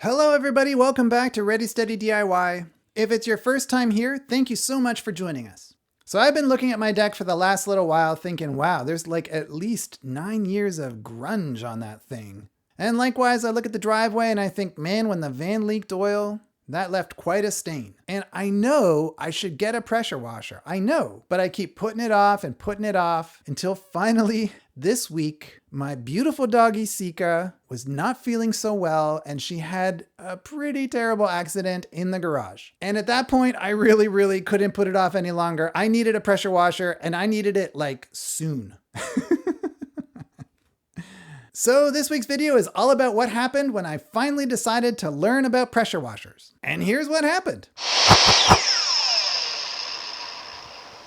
Hello everybody, welcome back to reaDIYsteaDIY. If it's your first time here, thank you so much for joining us. So I've been looking at my deck for the last little while thinking, wow, there's like at least 9 years of grunge on that thing. And likewise, I look at the driveway and I think, man, when the van leaked oil, that left quite a stain. And I know I should get a pressure washer. I know, but I keep putting it off until finally this week, my beautiful doggie Sika was not feeling so well and she had a pretty terrible accident in the garage. And at that point, I really couldn't put it off any longer. I needed a pressure washer and I needed it like soon. So this week's video is all about what happened when I finally decided to learn about pressure washers. And here's what happened.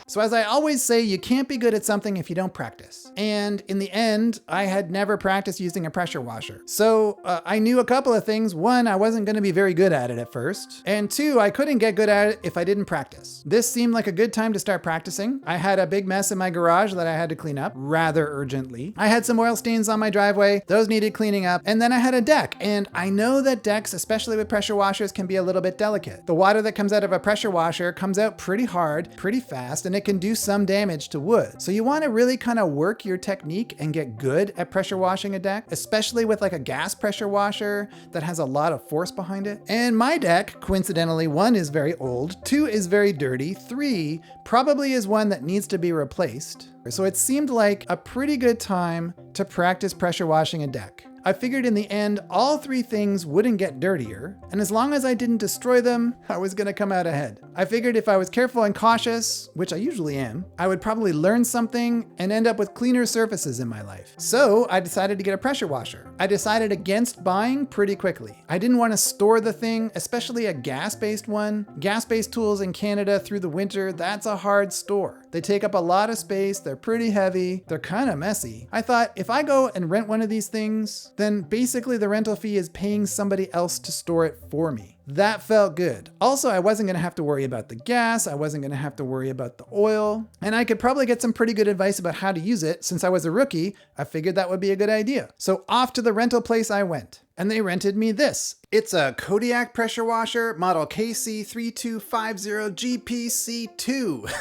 So as I always say, you can't be good at something if you don't practice. And in the end, I had never practiced using a pressure washer. So I knew a couple of things. One, I wasn't going to be very good at it at first. And two, I couldn't get good at it if I didn't practice. This seemed like a good time to start practicing. I had a big mess in my garage that I had to clean up rather urgently. I had some oil stains on my driveway. Those needed cleaning up. And then I had a deck. And I know that decks, especially with pressure washers, can be a little bit delicate. The water that comes out of a pressure washer comes out pretty hard, pretty fast, and it can do some damage to wood. So you want to really kind of work your technique and get good at pressure washing a deck, especially with like a gas pressure washer that has a lot of force behind it. And my deck, coincidentally, 1 is very old, 2 is very dirty, 3 probably is one that needs to be replaced. So it seemed like a pretty good time to practice pressure washing a deck. I figured in the end, all 3 things wouldn't get dirtier, and as long as I didn't destroy them, I was gonna come out ahead. I figured if I was careful and cautious, which I usually am, I would probably learn something and end up with cleaner surfaces in my life. So I decided to get a pressure washer. I decided against buying pretty quickly. I didn't want to store the thing, especially a gas-based one. Gas-based tools in Canada through the winter, that's a hard store. They take up a lot of space, they're pretty heavy, they're kind of messy. I thought if I go and rent one of these things, then basically the rental fee is paying somebody else to store it for me. That felt good. Also, I wasn't gonna have to worry about the gas, I wasn't gonna have to worry about the oil, and I could probably get some pretty good advice about how to use it. Since I was a rookie, I figured that would be a good idea. So off to the rental place I went, and they rented me this. It's a Kodiak pressure washer, model KC3250GPC2.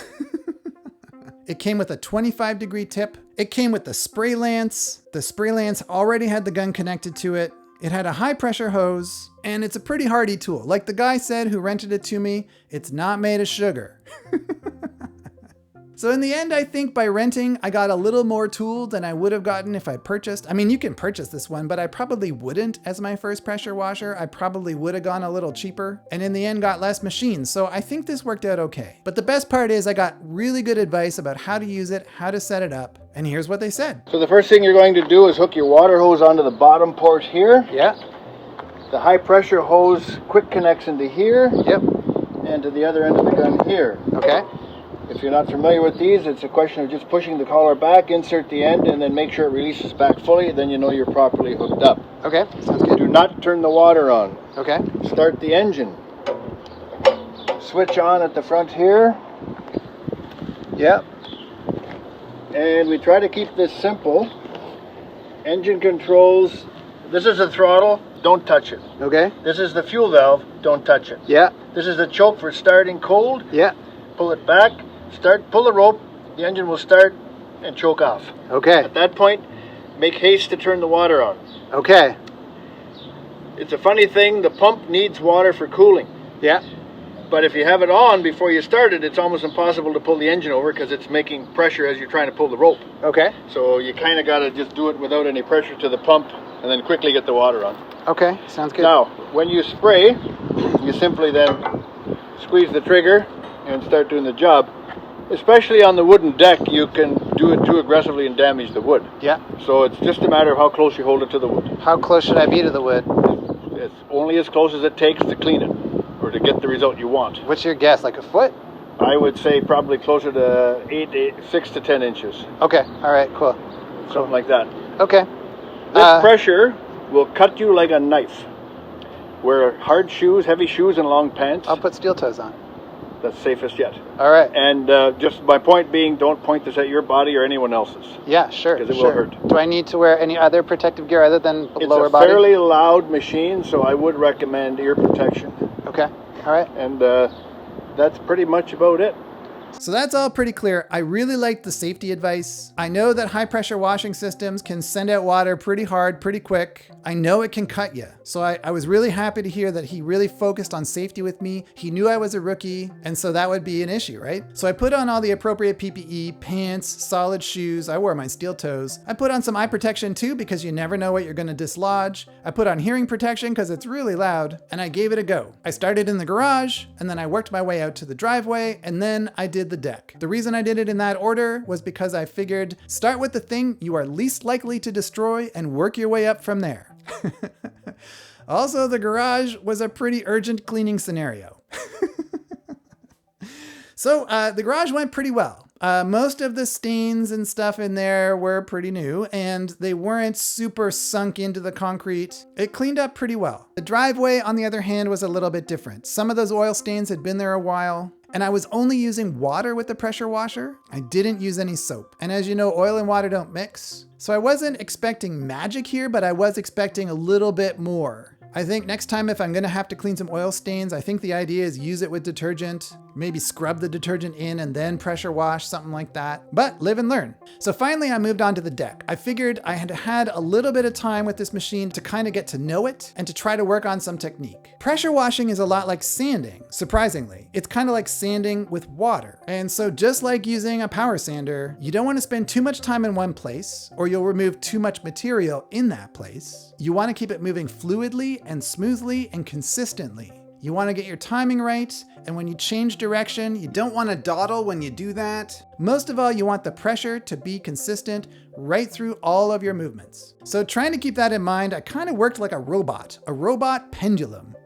It came with a 25-degree tip. It came with the spray lance. The spray lance already had the gun connected to it. It had a high pressure hose, and it's a pretty hardy tool. Like the guy said who rented it to me, it's not made of sugar. So in the end, I think by renting, I got a little more tool than I would have gotten if I purchased. I mean, you can purchase this one, but I probably wouldn't as my first pressure washer. I probably would have gone a little cheaper, and in the end got less machines. So I think this worked out okay. But the best part is I got really good advice about how to use it, how to set it up, and here's what they said. So the first thing you're going to do is hook your water hose onto the bottom port here. Yeah. The high pressure hose quick connects into here. Yep. And to the other end of the gun here. Okay. If you're not familiar with these, it's a question of just pushing the collar back, insert the end, and then make sure it releases back fully. Then you know you're properly hooked up. Okay, sounds good. Do not turn the water on. Okay. Start the engine. Switch on at the front here. Yep. And we try to keep this simple. Engine controls. This is the throttle. Don't touch it. Okay. This is the fuel valve. Don't touch it. Yeah. This is the choke for starting cold. Yeah. Pull it back. Pull the rope, the engine will start and choke off. Okay. At that point, make haste to turn the water on. Okay. It's a funny thing, the pump needs water for cooling. Yeah. But if you have it on before you start it, it's almost impossible to pull the engine over because it's making pressure as you're trying to pull the rope. Okay. So you kind of got to just do it without any pressure to the pump and then quickly get the water on. Okay, sounds good. Now, when you spray, you simply then squeeze the trigger and start doing the job. Especially on the wooden deck, you can do it too aggressively and damage the wood. Yeah. So it's just a matter of how close you hold it to the wood. How close should I be to the wood? It's only as close as it takes to clean it or to get the result you want. What's your guess, like a foot? I would say probably closer to 6 to 10 inches. Okay, all right, cool. Something like that. Okay. This pressure will cut you like a knife. Wear hard shoes, heavy shoes, and long pants. I'll put steel toes on. That's safest yet. All right. And just my point being, don't point this at your body or anyone else's. Yeah, sure. Because it will hurt. Do I need to wear any other protective gear other than lower body? It's a fairly loud machine, so I would recommend ear protection. Okay. All right. And that's pretty much about it. So that's all pretty clear. I really like the safety advice. I know that high pressure washing systems can send out water pretty hard, pretty quick. I know it can cut you. So I was really happy to hear that he really focused on safety with me. He knew I was a rookie, and so that would be an issue, right? So I put on all the appropriate PPE, pants, solid shoes. I wore my steel toes. I put on some eye protection too, because you never know what you're gonna dislodge. I put on hearing protection because it's really loud, and I gave it a go. I started in the garage, and then I worked my way out to the driveway, and then I did the deck. The reason I did it in that order was because I figured start with the thing you are least likely to destroy and work your way up from there. Also, the garage was a pretty urgent cleaning scenario. So the garage went pretty well. Most of the stains and stuff in there were pretty new, and they weren't super sunk into the concrete. It cleaned up pretty well. The driveway, on the other hand, was a little bit different. Some of those oil stains had been there a while, and I was only using water with the pressure washer. I didn't use any soap. And as you know, oil and water don't mix. So I wasn't expecting magic here, but I was expecting a little bit more. I think next time if I'm gonna have to clean some oil stains, I think the idea is use it with detergent, maybe scrub the detergent in and then pressure wash, something like that. But live and learn. So finally I moved on to the deck. I figured I had a little bit of time with this machine to kind of get to know it and to try to work on some technique. Pressure washing is a lot like sanding, surprisingly. It's kind of like sanding with water. And so just like using a power sander, you don't want to spend too much time in one place or you'll remove too much material in that place. You want to keep it moving fluidly and smoothly and consistently. You want to get your timing right, and when you change direction, you don't want to dawdle when you do that. Most of all, you want the pressure to be consistent right through all of your movements. So trying to keep that in mind, I kind of worked like a robot pendulum.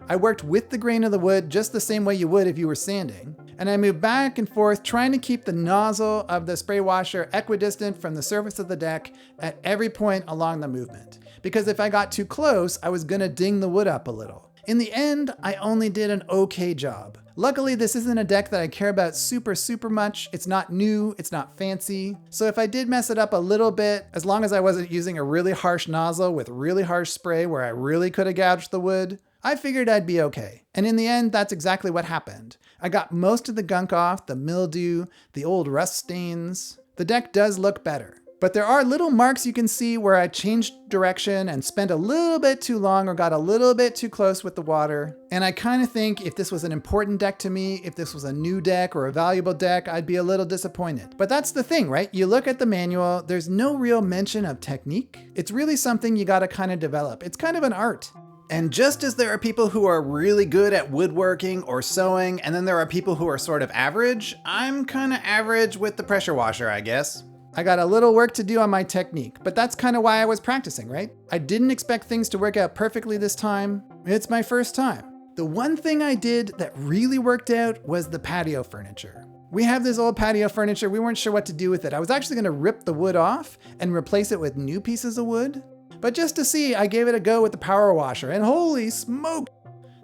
I worked with the grain of the wood just the same way you would if you were sanding. And I moved back and forth trying to keep the nozzle of the spray washer equidistant from the surface of the deck at every point along the movement. Because if I got too close, I was gonna ding the wood up a little. In the end, I only did an okay job. Luckily, this isn't a deck that I care about super much. It's not new, it's not fancy. So if I did mess it up a little bit, as long as I wasn't using a really harsh nozzle with really harsh spray where I really could have gouged the wood, I figured I'd be okay. And in the end, that's exactly what happened. I got most of the gunk off, the mildew, the old rust stains. The deck does look better. But there are little marks you can see where I changed direction and spent a little bit too long or got a little bit too close with the water. And I kind of think if this was an important deck to me, if this was a new deck or a valuable deck, I'd be a little disappointed. But that's the thing, right? You look at the manual, there's no real mention of technique. It's really something you gotta kind of develop. It's kind of an art. And just as there are people who are really good at woodworking or sewing, and then there are people who are sort of average, I'm kind of average with the pressure washer, I guess. I got a little work to do on my technique, but that's kind of why I was practicing, right? I didn't expect things to work out perfectly this time. It's my first time. The one thing I did that really worked out was the patio furniture. We have this old patio furniture. We weren't sure what to do with it. I was actually going to rip the wood off and replace it with new pieces of wood. But just to see, I gave it a go with the power washer, and holy smoke!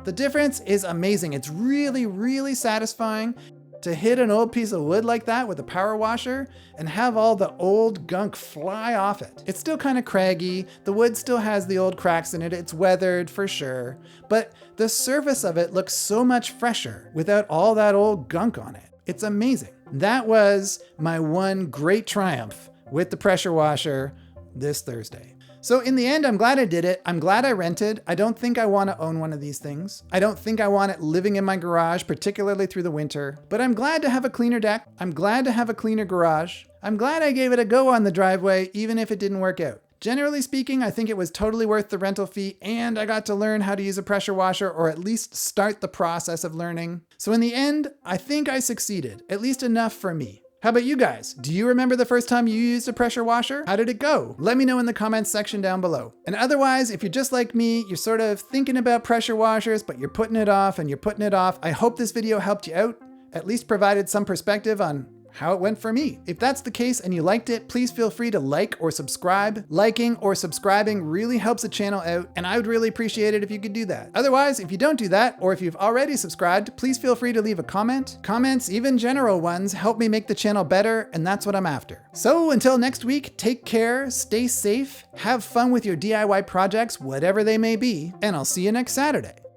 The difference is amazing. It's really satisfying to hit an old piece of wood like that with a power washer and have all the old gunk fly off it. It's still kind of craggy, the wood still has the old cracks in it, it's weathered for sure, but the surface of it looks so much fresher without all that old gunk on it. It's amazing. That was my one great triumph with the pressure washer this Thursday. So in the end, I'm glad I did it. I'm glad I rented. I don't think I want to own one of these things. I don't think I want it living in my garage, particularly through the winter. But I'm glad to have a cleaner deck. I'm glad to have a cleaner garage. I'm glad I gave it a go on the driveway, even if it didn't work out. Generally speaking, I think it was totally worth the rental fee, and I got to learn how to use a pressure washer, or at least start the process of learning. So in the end, I think I succeeded, at least enough for me. How about you guys? Do you remember the first time you used a pressure washer? How did it go? Let me know in the comments section down below. And otherwise, if you're just like me, you're sort of thinking about pressure washers, but you're putting it off and you're putting it off. I hope this video helped you out, at least provided some perspective on how it went for me. If that's the case and you liked it, please feel free to like or subscribe. Liking or subscribing really helps the channel out, and I would really appreciate it if you could do that. Otherwise, if you don't do that, or if you've already subscribed, please feel free to leave a comment. Comments, even general ones, help me make the channel better, and that's what I'm after. So until next week, take care, stay safe, have fun with your DIY projects, whatever they may be, and I'll see you next Saturday.